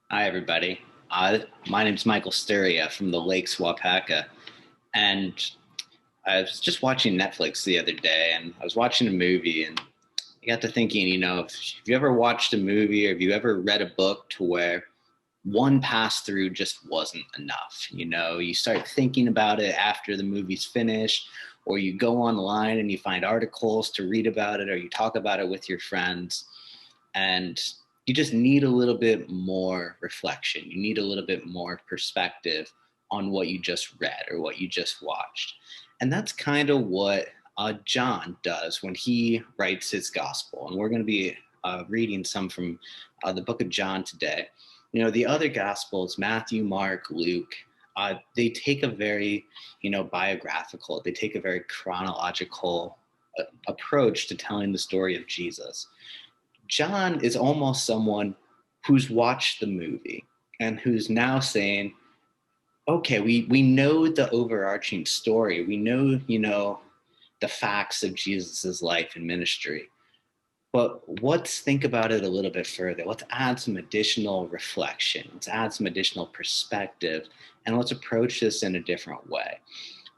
Hi, everybody. My name is Michael Sturia from the Lakes Wapaka, and I was just watching Netflix the other day, and I was watching a movie, and I got to thinking, if you ever watched a movie or if you ever read a book to where one pass through just wasn't enough, you start thinking about it after the movie's finished, or you go online and you find articles to read about it, or you talk about it with your friends and you just need a little bit more reflection. You need a little bit more perspective on what you just read or what you just watched. And that's kind of what John does when he writes his gospel. And we're going to be reading some from the book of John today. The other gospels, Matthew, Mark, Luke, they take a very, biographical, they take a very chronological approach to telling the story of Jesus. John is almost someone who's watched the movie and who's now saying, okay, we know the overarching story. We know, the facts of Jesus's life and ministry. But let's think about it a little bit further. Let's add some additional reflection. Let's add some additional perspective, and let's approach this in a different way.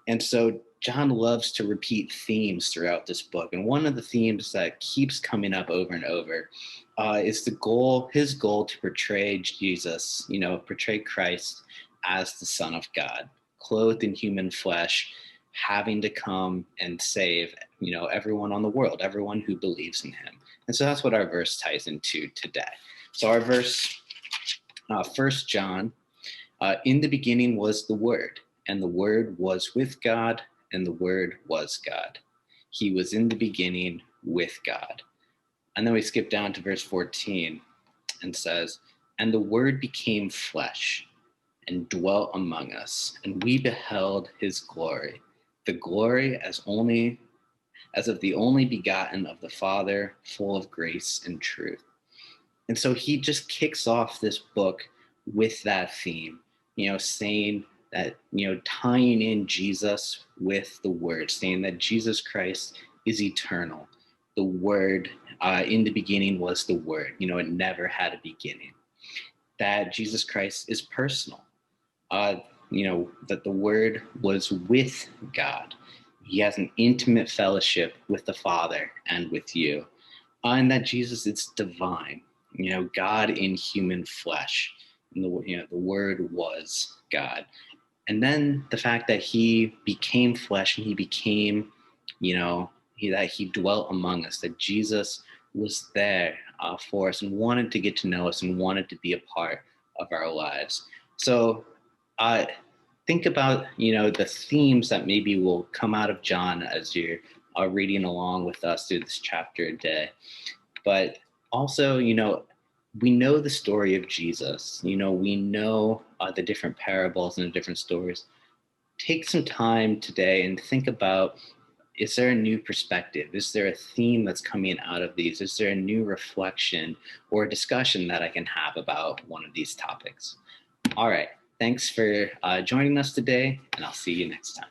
And so John loves to repeat themes throughout this book. And one of the themes that keeps coming up over and over is his goal to portray Jesus, portray Christ as the Son of God, clothed in human flesh, having to come and save, everyone on the world, everyone who believes in him. And so that's what our verse ties into today. So our verse, 1 John, in the beginning was the Word, and the Word was with God, and the Word was God. He was in the beginning with God. And then we skip down to verse 14 and says, and the Word became flesh and dwelt among us, and we beheld his glory, the glory as of the only begotten of the Father, full of grace and truth. And so he just kicks off this book with that theme, saying that, tying in Jesus with the Word, saying that Jesus Christ is eternal. The Word, in the beginning was the Word, it never had a beginning. That Jesus Christ is personal, that the Word was with God. He has an intimate fellowship with the Father and with you. And that Jesus is divine, God in human flesh. And the Word was God. And then the fact that he became flesh and he became, that he dwelt among us, that Jesus was there for us and wanted to get to know us and wanted to be a part of our lives. So think about, the themes that maybe will come out of John as you're reading along with us through this chapter a day. But also, we know the story of Jesus. We know the different parables and the different stories. Take some time today and think about, is there a new perspective? Is there a theme that's coming out of these? Is there a new reflection or a discussion that I can have about one of these topics? All right. Thanks for joining us today, and I'll see you next time.